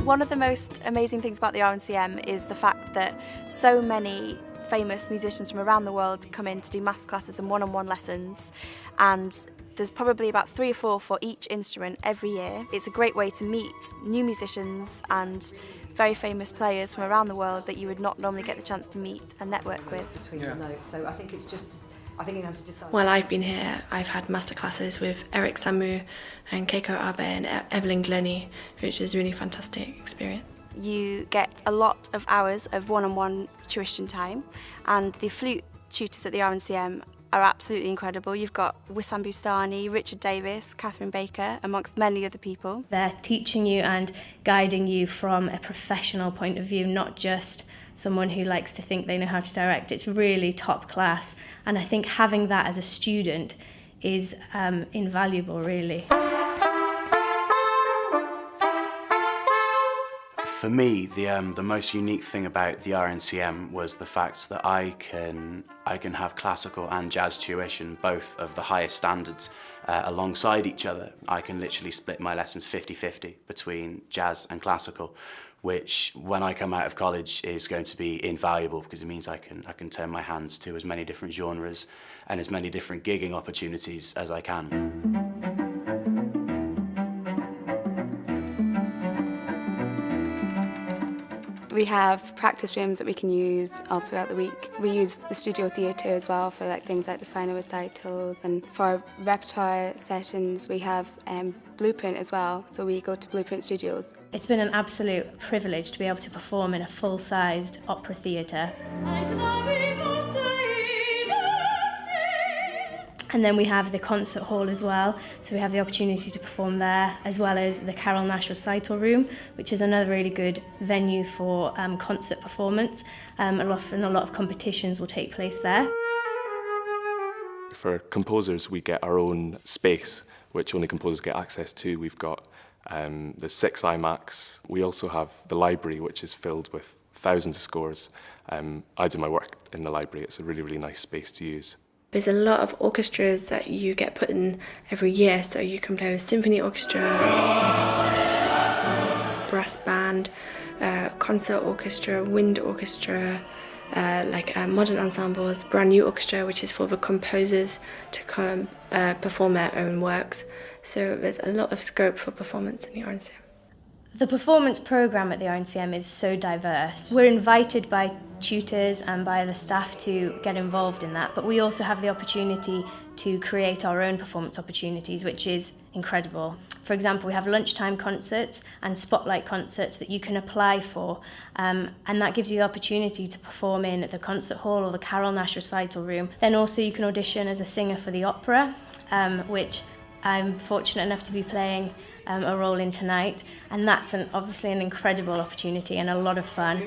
One of the most amazing things about the RNCM is the fact that so many famous musicians from around the world come in to do masterclasses and one-on-one lessons, and there's probably about 3 or 4 for each instrument every year. It's a great way to meet new musicians and very famous players from around the world that you would not normally get the chance to meet and network with. Between the notes, so I think it's just, I think you have to decide. While I've been here, I've had masterclasses with Eric Samu and Keiko Abe and Evelyn Glennie, which is a really fantastic experience. You get a lot of hours of one-on-one tuition time, and the flute tutors at the RNCM are absolutely incredible. You've got Wissam Bustani, Richard Davis, Catherine Baker, amongst many other people. They're teaching you and guiding you from a professional point of view, not just someone who likes to think they know how to direct. It's really top class, and I think having that as a student is invaluable, really. For me, the most unique thing about the RNCM was the fact that I can have classical and jazz tuition, both of the highest standards, alongside each other. I can literally split my lessons 50-50 between jazz and classical, which when I come out of college is going to be invaluable, because it means I can turn my hands to as many different genres and as many different gigging opportunities as I can. We have practice rooms that we can use all throughout the week. We use the studio theatre as well for things like the final recitals, and for our repertoire sessions we have Blueprint as well, so we go to Blueprint Studios. It's been an absolute privilege to be able to perform in a full-sized opera theatre. And then we have the concert hall as well, so we have the opportunity to perform there, as well as the Carol Nash Recital Room, which is another really good venue for concert performance. A lot of competitions will take place there. For composers, we get our own space, which only composers get access to. We've got the 6 iMacs. We also have the library, which is filled with thousands of scores. I do my work in the library. It's a really, really nice space to use. There's a lot of orchestras that you get put in every year, so you can play with symphony orchestra, brass band, concert orchestra, wind orchestra, modern ensembles, brand new orchestra, which is for the composers to come perform their own works. So there's a lot of scope for performance in the RNCM. The performance programme at the RNCM is so diverse. We're invited by tutors and by the staff to get involved in that, but we also have the opportunity to create our own performance opportunities, which is incredible. For example, we have lunchtime concerts and spotlight concerts that you can apply for, and that gives you the opportunity to perform in the concert hall or the Carol Nash Recital Room. Then also you can audition as a singer for the opera, which I'm fortunate enough to be playing a role in tonight, and that's obviously an incredible opportunity and a lot of fun.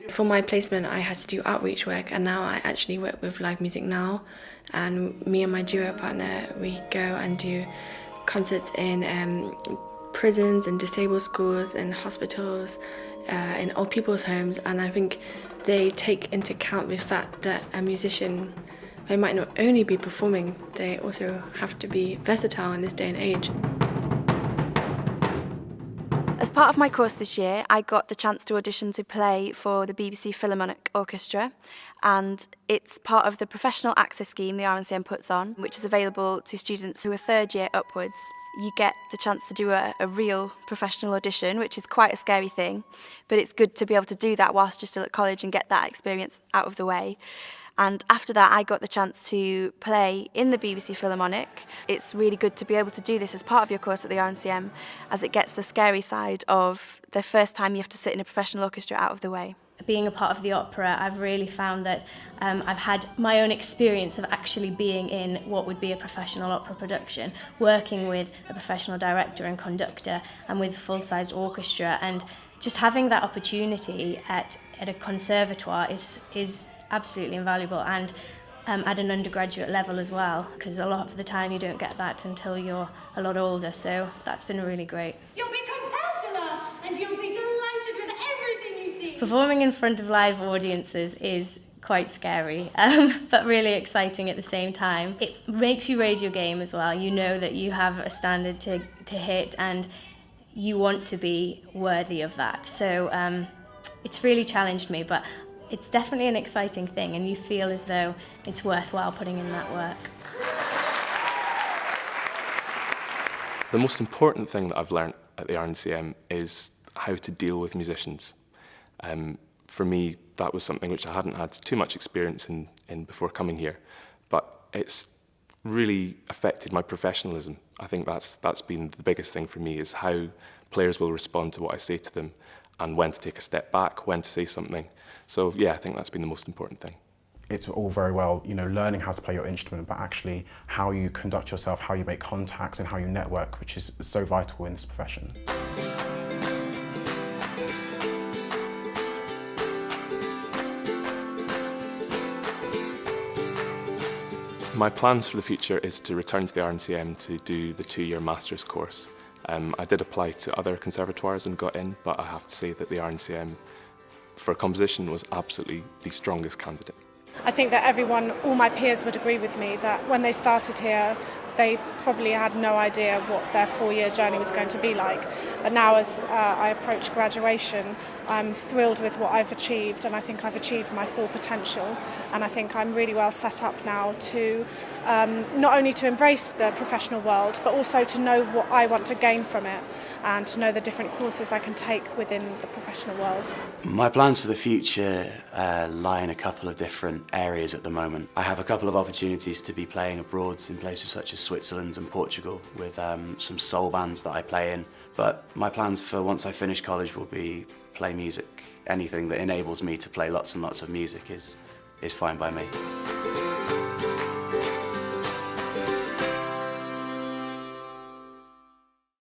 For my placement, I had to do outreach work, and now I actually work with Live Music Now, and me and my duo partner, we go and do concerts in prisons and disabled schools and hospitals, in old people's homes, and I think they take into account the fact that a musician, they might not only be performing, they also have to be versatile in this day and age. As part of my course this year, I got the chance to audition to play for the BBC Philharmonic Orchestra, and it's part of the Professional Access Scheme the RNCM puts on, which is available to students who are 3rd year upwards. You get the chance to do a real professional audition, which is quite a scary thing, but it's good to be able to do that whilst you're still at college and get that experience out of the way. And after that, I got the chance to play in the BBC Philharmonic. It's really good to be able to do this as part of your course at the RNCM, as it gets the scary side of the first time you have to sit in a professional orchestra out of the way. Being a part of the opera, I've really found that I've had my own experience of actually being in what would be a professional opera production, working with a professional director and conductor and with a full-sized orchestra, and just having that opportunity at a conservatoire is absolutely invaluable, and at an undergraduate level as well, because a lot of the time you don't get that until you're a lot older, so that's been really great. You'll be compelled to laugh, and you'll be delighted with everything you see. Performing in front of live audiences is quite scary, but really exciting at the same time. It makes you raise your game as well. You know that you have a standard to hit, and you want to be worthy of that. So it's really challenged me, but it's definitely an exciting thing, and you feel as though it's worthwhile putting in that work. The most important thing that I've learned at the RNCM is how to deal with musicians. For me, that was something which I hadn't had too much experience in before coming here, but it's really affected my professionalism. I think that's been the biggest thing for me, is how players will respond to what I say to them, and when to take a step back, when to say something. So yeah, I think that's been the most important thing. It's all very well, learning how to play your instrument, but actually how you conduct yourself, how you make contacts and how you network, which is so vital in this profession. My plans for the future is to return to the RNCM to do the 2-year master's course. I did apply to other conservatoires and got in, but I have to say that the RNCM for composition was absolutely the strongest candidate. I think that all my peers would agree with me that when they started here, they probably had no idea what their 4-year journey was going to be like. But now as I approach graduation, I'm thrilled with what I've achieved, and I think I've achieved my full potential. And I think I'm really well set up now to not only to embrace the professional world, but also to know what I want to gain from it, and to know the different courses I can take within the professional world. My plans for the future lie in a couple of different areas at the moment. I have a couple of opportunities to be playing abroad in places such as Switzerland and Portugal with some soul bands that I play in. But my plans for once I finish college will be play music. Anything that enables me to play lots and lots of music is fine by me.